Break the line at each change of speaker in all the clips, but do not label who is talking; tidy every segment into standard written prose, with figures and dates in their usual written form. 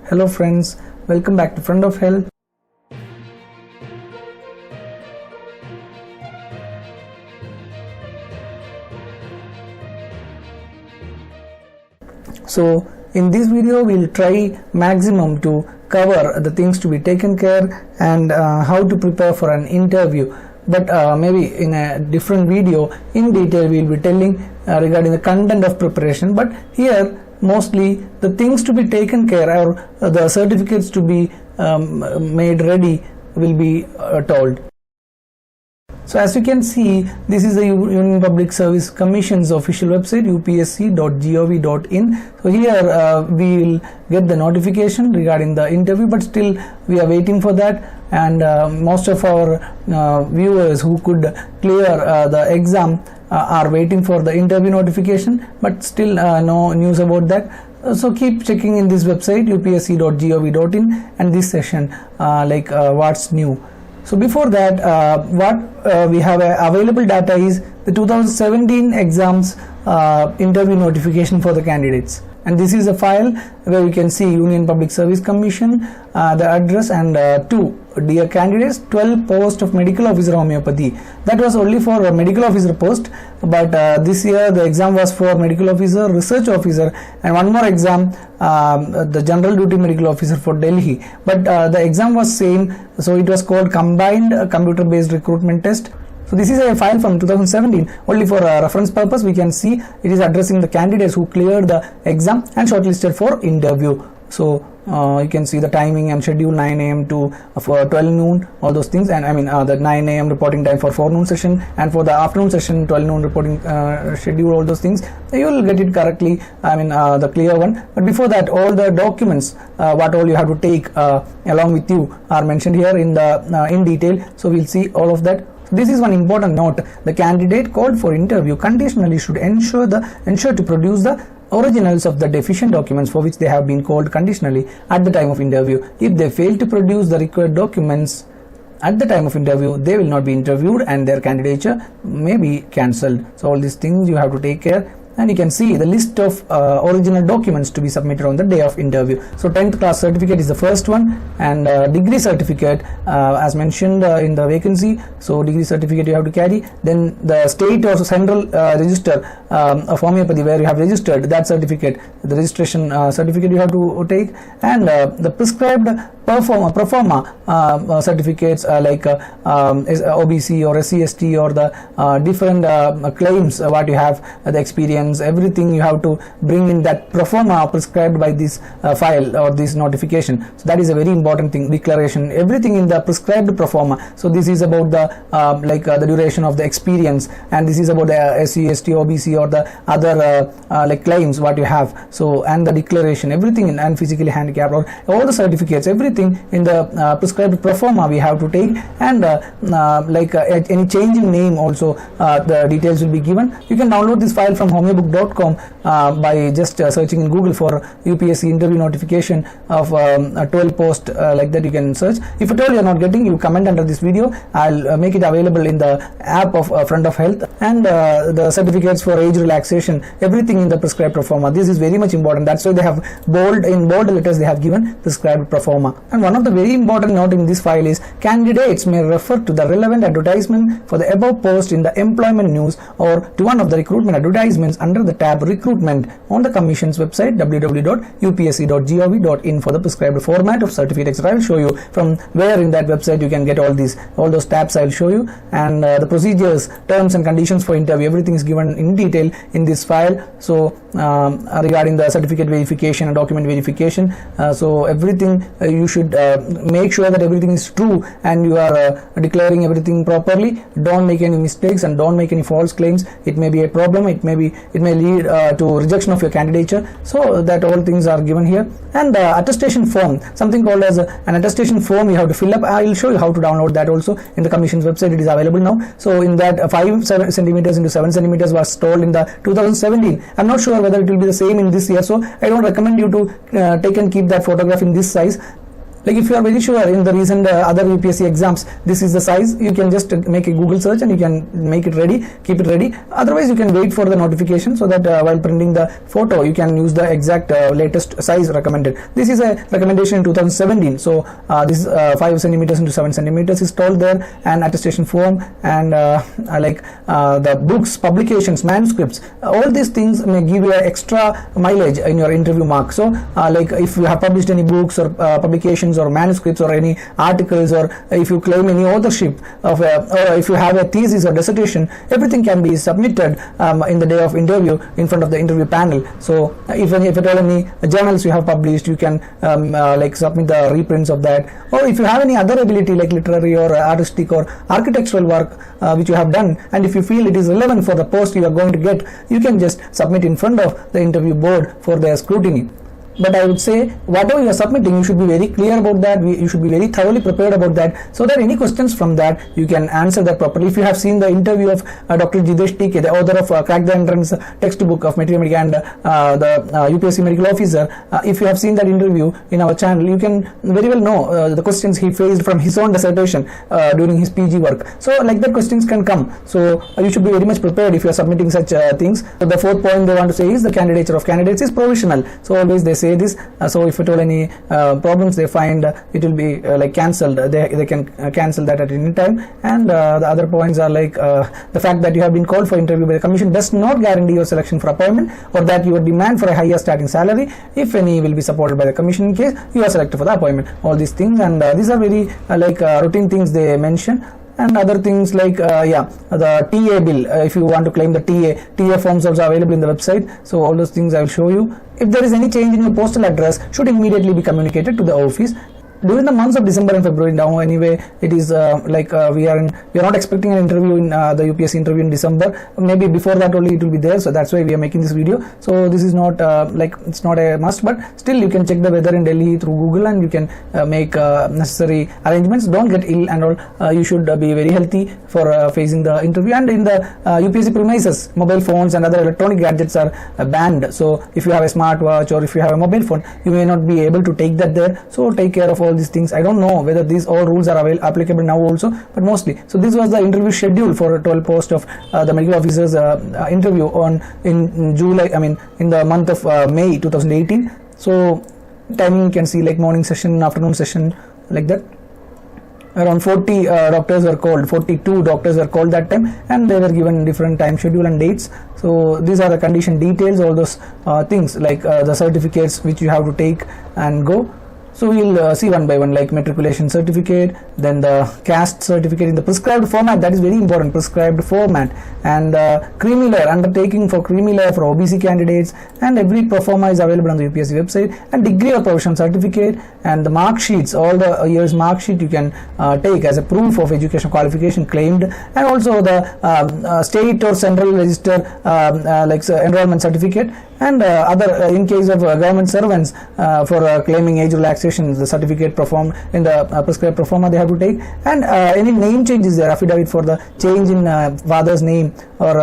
Hello friends, welcome back to Friend of Health. So in this video we'll try maximum to cover the things to be taken care and how to prepare for an interview. But maybe in a different video in detail we'll be telling regarding the content of preparation. But here mostly the things to be taken care or the certificates to be made ready will be told. So as you can see, this is the Union Public Service Commission's official website, upsc.gov.in. So here we will get the notification regarding the interview, but still we are waiting for that. And most of our viewers who could clear the exam are waiting for the interview notification, but still no news about that. So keep checking in this website, upsc.gov.in, and this session what's new. So before that, what we have available data is the 2017 exams interview notification for the candidates. And this is a file where you can see Union Public Service Commission, the address, and to dear candidates, 12 post of medical officer homeopathy. That was only for a medical officer post, but this year the exam was for medical officer, research officer, and one more exam, the general duty medical officer for Delhi. But the exam was same, so it was called combined computer-based recruitment test. So this is a file from 2017. Only for reference purpose we can see it is addressing the candidates who cleared the exam and shortlisted for interview. So you can see the timing and schedule 9 a.m. to 12 noon, all those things, and I mean the 9 a.m. reporting time for forenoon session, and for the afternoon session 12 noon reporting schedule, all those things. You will get it correctly, I mean the clear one. But before that, all the documents what all you have to take along with you are mentioned here in the in detail. So we'll see all of that. This is one important note. The candidate called for interview conditionally should ensure to produce the originals of the deficient documents for which they have been called conditionally at the time of interview. If they fail to produce the required documents at the time of interview, they will not be interviewed and their candidature may be cancelled. So all these things you have to take care. And you can see the list of original documents to be submitted on the day of interview. So 10th class certificate is the first one, and degree certificate as mentioned in the vacancy. So degree certificate you have to carry. Then the state or central register of homeopathy where you have registered, that certificate, the registration certificate you have to take, and the prescribed pro forma certificates like OBC or SC/ST or the different claims what you have, the experience, everything you have to bring in that pro forma prescribed by this file or this notification. So that is a very important thing, declaration, everything in the prescribed pro forma. So this is about the the duration of the experience, and this is about the SC/ST, OBC or the other claims what you have. So and the declaration, everything in, and physically handicapped or all the certificates, everything in the prescribed pro forma we have to take, and any change in name also the details will be given. You can download this file from homeobook.com by just searching in Google for UPSC interview notification of a 12 post like that. You can search. If at all you are not getting, you comment under this video. I'll make it available in the app of Friend of Health, and the certificates for age relaxation, everything in the prescribed pro forma. This is very much important. That's why they have in bold letters they have given prescribed pro forma. And one of the very important note in this file is candidates may refer to the relevant advertisement for the above post in the employment news or to one of the recruitment advertisements under the tab recruitment on the Commission's website www.upsc.gov.in for the prescribed format of certificate, etc. I will show you from where in that website you can get all those tabs. I will show you, and the procedures, terms and conditions for interview, everything is given in detail in this file. So regarding the certificate verification and document verification, so everything you should make sure that everything is true and you are declaring everything properly. Don't make any mistakes and don't make any false claims. It may be a problem. It may lead to rejection of your candidature. So that all things are given here. And attestation form, something called as an attestation form, you have to fill up. I will show you how to download that also in the Commission's website. It is available now. So in that 5 centimeters into 7 centimeters was told in the 2017. I'm not sure whether it will be the same in this year. So I don't recommend you to take and keep that photograph in this size. Like if you are very sure in the recent other UPSC exams this is the size, you can just make a Google search and you can make it ready, keep it ready. Otherwise you can wait for the notification, so that while printing the photo you can use the exact latest size recommended. This is a recommendation in 2017, so this 5 centimeters into 7 centimeters is told there, and attestation form and the books, publications, manuscripts, all these things may give you an extra mileage in your interview mark. So like if you have published any books or publications or manuscripts or any articles, or if you claim any authorship of or if you have a thesis or dissertation, everything can be submitted in the day of interview in front of the interview panel. So if at all any journals you have published, you can like submit the reprints of that. Or if you have any other ability like literary or artistic or architectural work which you have done, and if you feel it is relevant for the post you are going to get, you can just submit in front of the interview board for their scrutiny. But I would say whatever you are submitting, you should be very clear about that. You should be very thoroughly prepared about that, so that any questions from that you can answer that properly. If you have seen the interview of Dr. Jidesh TK, the author of Crack the Entrance textbook of Material Medica and the UPSC medical officer, if you have seen that interview in our channel, you can very well know the questions he faced from his own dissertation during his PG work. So like that questions can come. So you should be very much prepared if you are submitting such things. So the fourth point they want to say is the candidature of candidates is provisional. So always they say this. So if at all any problems they find, it will be like cancelled. They can cancel that at any time. And the other points are like the fact that you have been called for interview by the commission does not guarantee your selection for appointment, or that your demand for a higher starting salary, if any, will be supported by the commission in case you are selected for the appointment. All these things, and these are very routine things they mention. And other things like the TA bill, if you want to claim the TA forms also available in the website. So all those things I will show you. If there is any change in your postal address, should immediately be communicated to the office. During the months of December and February now, anyway, it is we are not expecting an interview in the UPSC interview in December. Maybe before that only it will be there, so that's why we are making this video. So this is not it's not a must, but still you can check the weather in Delhi through Google, and you can make necessary arrangements. Don't get ill and all. You should be very healthy for facing the interview. And in the UPSC premises, mobile phones and other electronic gadgets are banned. So if you have a smartwatch or if you have a mobile phone, you may not be able to take that there. So take care of all these things. I don't know whether these all rules are applicable now also, but mostly. So this was the interview schedule for 12 post of the medical officers interview in July. I mean in the month of May 2018. So timing you can see like morning session, afternoon session, like that. Around 40 doctors were called, 42 doctors were called that time, and they were given different time schedule and dates. So these are the condition details, all those things like the certificates which you have to take and go. So we'll see one by one, like matriculation certificate, then the caste certificate in the prescribed format. That is very important, prescribed format. And creamy layer, undertaking for creamy layer for OBC candidates, and every pro forma is available on the UPSC website. And degree or provisional certificate, and the mark sheets, all the year's mark sheet you can take as a proof of education qualification claimed, and also the state or central register enrollment certificate, and other in case of government servants for claiming age relaxation, the certificate performed in the prescribed pro forma they have to take. And any name changes there, affidavit for the change in father's name, or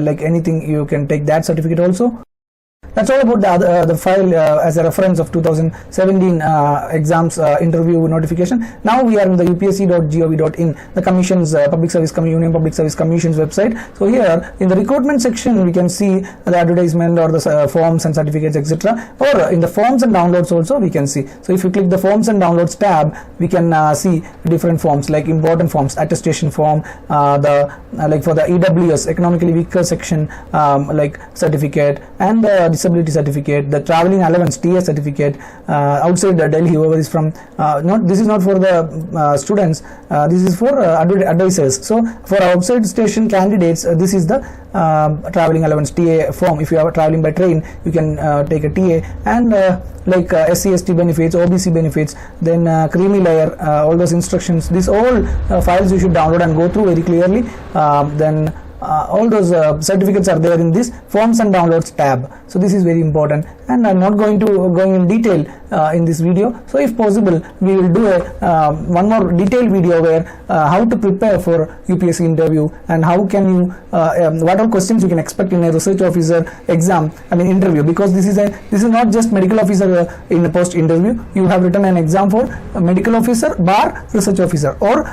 like anything, you can take that certificate also. That's all about the file as a reference of 2017 exams interview notification. Now we are in the upsc.gov.in, the Commission's Union Public Service Commission's website. So here in the recruitment section we can see the advertisement or the forms and certificates, etc. Or in the forms and downloads also we can see. So if you click the forms and downloads tab, we can see different forms like important forms, attestation form, like for the EWS, economically weaker section, like certificate, and disability certificate, the traveling allowance TA certificate outside Delhi, whoever is from, this is not for the students, this is for advisors. So for outside station candidates, this is the traveling allowance TA form. If you are traveling by train, you can take a TA. And like SC/ST benefits, OBC benefits, then creamy layer, all those instructions, these all files you should download and go through very clearly. Then all those certificates are there in this forms and downloads tab. So this is very important, and I'm not going in detail in this video. So if possible, we will do a one more detailed video where how to prepare for UPSC interview, and how can you what are questions you can expect in a research officer exam, interview, because this is not just medical officer in a post interview. You have written an exam for a medical officer bar research officer or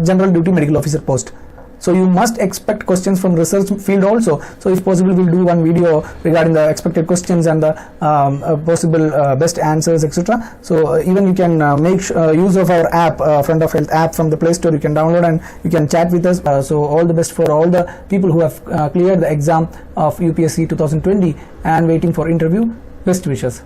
general duty medical officer post. So you must expect questions from research field also. So if possible, we'll do one video regarding the expected questions and the possible best answers, etc. So even you can make use of our app, Front of Health app from the Play Store. You can download and you can chat with us. So all the best for all the people who have cleared the exam of UPSC 2020 and waiting for interview. Best wishes.